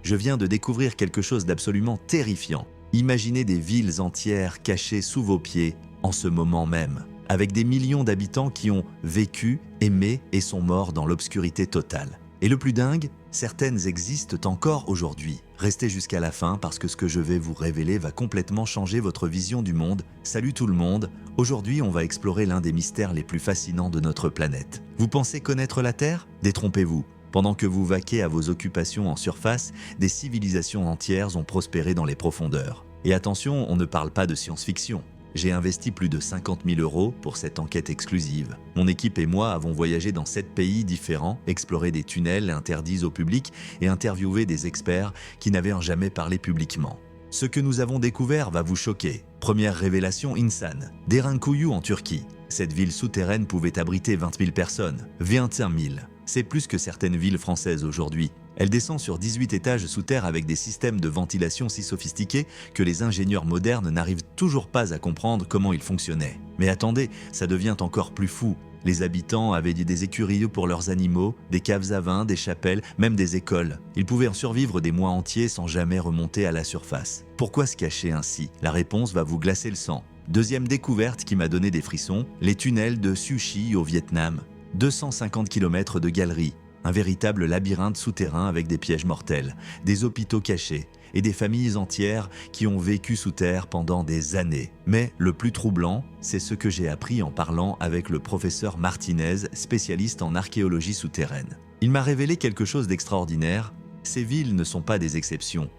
Je viens de découvrir quelque chose d'absolument terrifiant. Imaginez des villes entières cachées sous vos pieds en ce moment même, avec des millions d'habitants qui ont vécu, aimé et sont morts dans l'obscurité totale. Et le plus dingue, certaines existent encore aujourd'hui. Restez jusqu'à la fin parce que ce que je vais vous révéler va complètement changer votre vision du monde. Salut tout le monde, aujourd'hui on va explorer l'un des mystères les plus fascinants de notre planète. Vous pensez connaître la Terre? Détrompez-vous. Pendant que vous vaquez à vos occupations en surface, des civilisations entières ont prospéré dans les profondeurs. Et attention, on ne parle pas de science-fiction. J'ai investi plus de 50 000 € pour cette enquête exclusive. Mon équipe et moi avons voyagé dans 7 pays différents, exploré des tunnels interdits au public et interviewé des experts qui n'avaient jamais parlé publiquement. Ce que nous avons découvert va vous choquer. Première révélation insane. Derinkuyu en Turquie. Cette ville souterraine pouvait abriter 20 000 personnes. 21 000. C'est plus que certaines villes françaises aujourd'hui. Elle descend sur 18 étages sous terre avec des systèmes de ventilation si sophistiqués que les ingénieurs modernes n'arrivent toujours pas à comprendre comment ils fonctionnaient. Mais attendez, ça devient encore plus fou. Les habitants avaient des écuries pour leurs animaux, des caves à vin, des chapelles, même des écoles. Ils pouvaient en survivre des mois entiers sans jamais remonter à la surface. Pourquoi se cacher ainsi? La réponse va vous glacer le sang. Deuxième découverte qui m'a donné des frissons, les tunnels de Sushi au Vietnam. 250 km de galeries, un véritable labyrinthe souterrain avec des pièges mortels, des hôpitaux cachés et des familles entières qui ont vécu sous terre pendant des années. Mais le plus troublant, c'est ce que j'ai appris en parlant avec le professeur Martinez, spécialiste en archéologie souterraine. Il m'a révélé quelque chose d'extraordinaire. Ces villes ne sont pas des exceptions.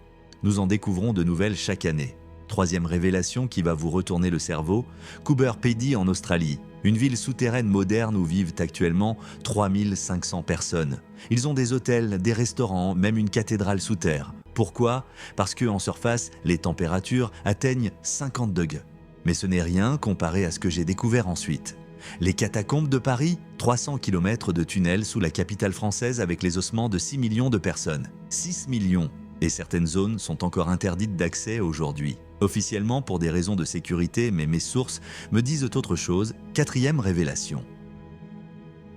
Nous en découvrons de nouvelles chaque année. Troisième révélation qui va vous retourner le cerveau, Coober Pedy en Australie. Une ville souterraine moderne où vivent actuellement 3500 personnes. Ils ont des hôtels, des restaurants, même une cathédrale sous terre. Pourquoi? Parce qu'en surface, les températures atteignent 50 degrés. Mais ce n'est rien comparé à ce que j'ai découvert ensuite. Les catacombes de Paris, 300 km de tunnels sous la capitale française avec les ossements de 6 millions de personnes. 6 millions! Et certaines zones sont encore interdites d'accès aujourd'hui. Officiellement pour des raisons de sécurité, mais mes sources me disent autre chose. Quatrième révélation.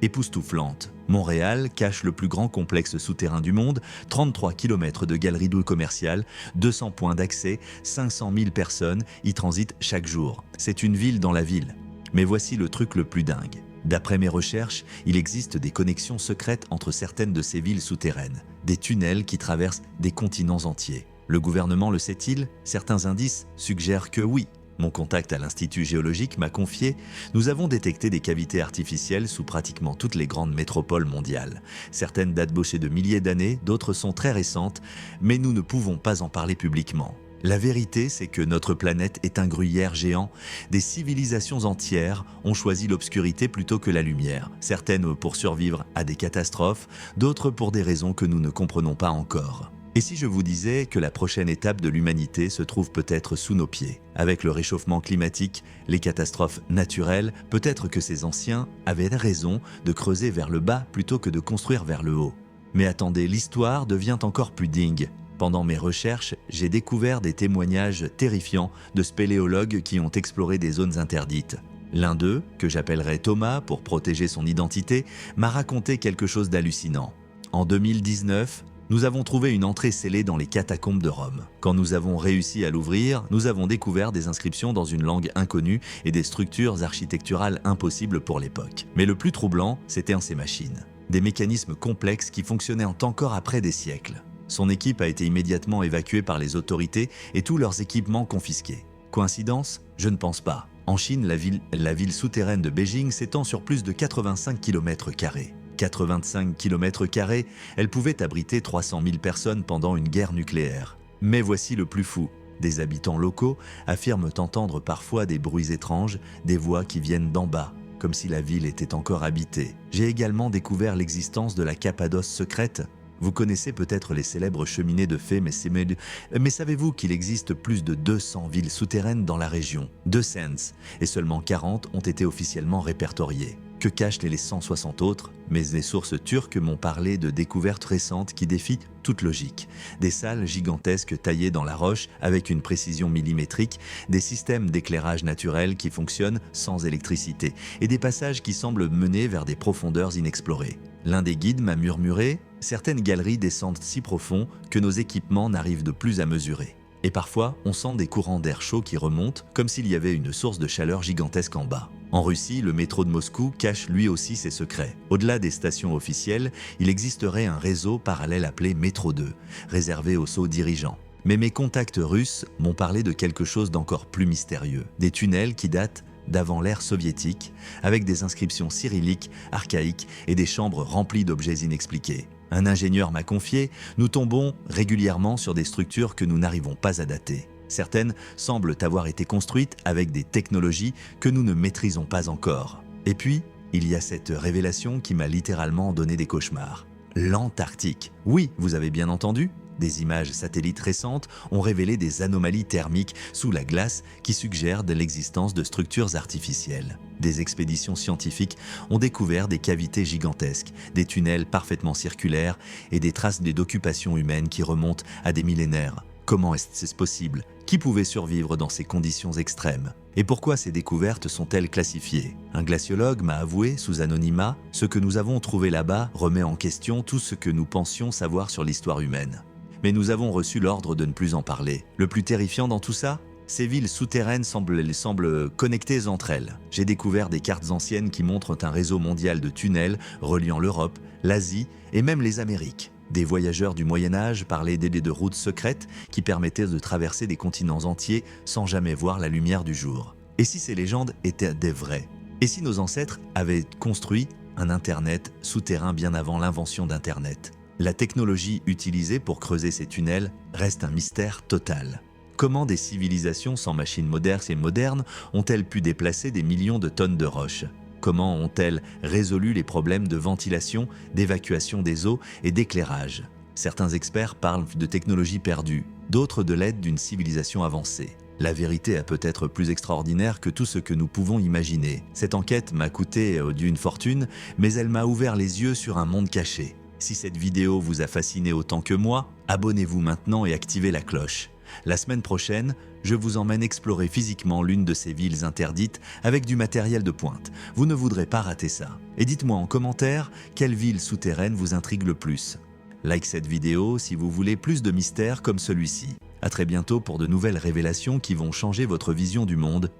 Époustouflante. Montréal cache le plus grand complexe souterrain du monde, 33 km de galeries d'eau commerciales, 200 points d'accès, 500 000 personnes y transitent chaque jour. C'est une ville dans la ville. Mais voici le truc le plus dingue. D'après mes recherches, il existe des connexions secrètes entre certaines de ces villes souterraines, des tunnels qui traversent des continents entiers. Le gouvernement le sait-il? Certains indices suggèrent que oui. Mon contact à l'Institut géologique m'a confié, nous avons détecté des cavités artificielles sous pratiquement toutes les grandes métropoles mondiales. Certaines datent de milliers d'années, d'autres sont très récentes, mais nous ne pouvons pas en parler publiquement. La vérité, c'est que notre planète est un gruyère géant. Des civilisations entières ont choisi l'obscurité plutôt que la lumière. Certaines pour survivre à des catastrophes, d'autres pour des raisons que nous ne comprenons pas encore. Et si je vous disais que la prochaine étape de l'humanité se trouve peut-être sous nos pieds? Avec le réchauffement climatique, les catastrophes naturelles, peut-être que ces anciens avaient raison de creuser vers le bas plutôt que de construire vers le haut. Mais attendez, l'histoire devient encore plus dingue. Pendant mes recherches, j'ai découvert des témoignages terrifiants de spéléologues qui ont exploré des zones interdites. L'un d'eux, que j'appellerai Thomas pour protéger son identité, m'a raconté quelque chose d'hallucinant. En 2019, nous avons trouvé une entrée scellée dans les catacombes de Rome. Quand nous avons réussi à l'ouvrir, nous avons découvert des inscriptions dans une langue inconnue et des structures architecturales impossibles pour l'époque. Mais le plus troublant, c'était ces machines. Des mécanismes complexes qui fonctionnaient encore après des siècles. Son équipe a été immédiatement évacuée par les autorités et tous leurs équipements confisqués. Coïncidence? Je ne pense pas. En Chine, la ville souterraine de Beijing s'étend sur plus de 85 km². 85 km², elle pouvait abriter 300 000 personnes pendant une guerre nucléaire. Mais voici le plus fou. Des habitants locaux affirment entendre parfois des bruits étranges, des voix qui viennent d'en bas, comme si la ville était encore habitée. J'ai également découvert l'existence de la Cappadoce secrète. Vous connaissez peut-être les célèbres cheminées de fées, mais savez-vous qu'il existe plus de 200 villes souterraines dans la région? 200, et seulement 40 ont été officiellement répertoriées. Que cachent les 160 autres? Mais les sources turques m'ont parlé de découvertes récentes qui défient toute logique. Des salles gigantesques taillées dans la roche avec une précision millimétrique, des systèmes d'éclairage naturel qui fonctionnent sans électricité et des passages qui semblent mener vers des profondeurs inexplorées. L'un des guides m'a murmuré « Certaines galeries descendent si profond que nos équipements n'arrivent de plus à mesurer. Et parfois, on sent des courants d'air chaud qui remontent comme s'il y avait une source de chaleur gigantesque en bas. » En Russie, le métro de Moscou cache lui aussi ses secrets. Au-delà des stations officielles, il existerait un réseau parallèle appelé Métro 2, réservé aux sauts dirigeants. Mais mes contacts russes m'ont parlé de quelque chose d'encore plus mystérieux. Des tunnels qui datent d'avant l'ère soviétique, avec des inscriptions cyrilliques, archaïques et des chambres remplies d'objets inexpliqués. Un ingénieur m'a confié, nous tombons régulièrement sur des structures que nous n'arrivons pas à dater. Certaines semblent avoir été construites avec des technologies que nous ne maîtrisons pas encore. Et puis, il y a cette révélation qui m'a littéralement donné des cauchemars. L'Antarctique. Oui, vous avez bien entendu. Des images satellites récentes ont révélé des anomalies thermiques sous la glace qui suggèrent de l'existence de structures artificielles. Des expéditions scientifiques ont découvert des cavités gigantesques, des tunnels parfaitement circulaires et des traces d'occupation humaine qui remontent à des millénaires. Comment est-ce possible? Qui pouvait survivre dans ces conditions extrêmes? Et pourquoi ces découvertes sont-elles classifiées? Un glaciologue m'a avoué, sous anonymat, ce que nous avons trouvé là-bas remet en question tout ce que nous pensions savoir sur l'histoire humaine. Mais nous avons reçu l'ordre de ne plus en parler. Le plus terrifiant dans tout ça? Ces villes souterraines semblent connectées entre elles. J'ai découvert des cartes anciennes qui montrent un réseau mondial de tunnels reliant l'Europe, l'Asie et même les Amériques. Des voyageurs du Moyen-Âge parlaient d'aider de routes secrètes qui permettaient de traverser des continents entiers sans jamais voir la lumière du jour. Et si ces légendes étaient des vraies? Et si nos ancêtres avaient construit un Internet souterrain bien avant l'invention d'Internet? La technologie utilisée pour creuser ces tunnels reste un mystère total. Comment des civilisations sans machines modernes ont-elles pu déplacer des millions de tonnes de roches? Comment ont-elles résolu les problèmes de ventilation, d'évacuation des eaux et d'éclairage? Certains experts parlent de technologie perdue, d'autres de l'aide d'une civilisation avancée. La vérité est peut-être plus extraordinaire que tout ce que nous pouvons imaginer. Cette enquête m'a coûté d'une fortune, mais elle m'a ouvert les yeux sur un monde caché. Si cette vidéo vous a fasciné autant que moi, abonnez-vous maintenant et activez la cloche. La semaine prochaine, je vous emmène explorer physiquement l'une de ces villes interdites avec du matériel de pointe. Vous ne voudrez pas rater ça. Et dites-moi en commentaire quelle ville souterraine vous intrigue le plus. Like cette vidéo si vous voulez plus de mystères comme celui-ci. À très bientôt pour de nouvelles révélations qui vont changer votre vision du monde.